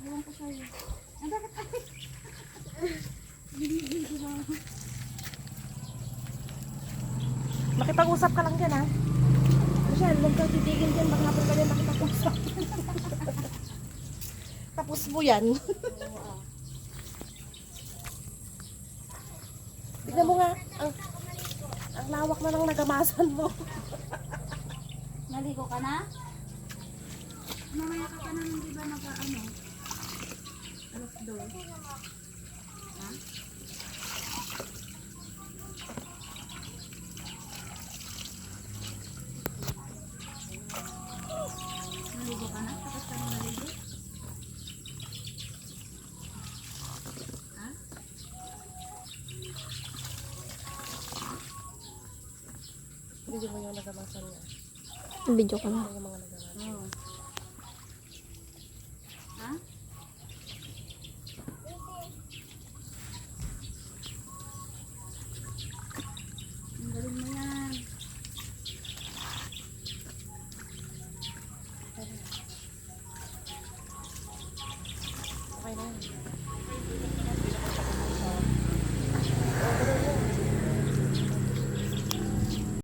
Ewan ko sa'yo. Makipag-usap ka lang dyan, ha? Michelle, huwag kang titigil dyan. Baka hapon ka din makipag-usap. Tapos mo yan. Tignan mo nga, ang lawak na ng nagamasan mo. Naligo ka na? Mamaya ka pa naman, di ba, naka-ano? Alas 2. Ha? Naligo ka na? Tapos ka na naligo? Ha? Hindi mo yung nagamasan niya. Video ko na. Yung mga nagamasan. Oo.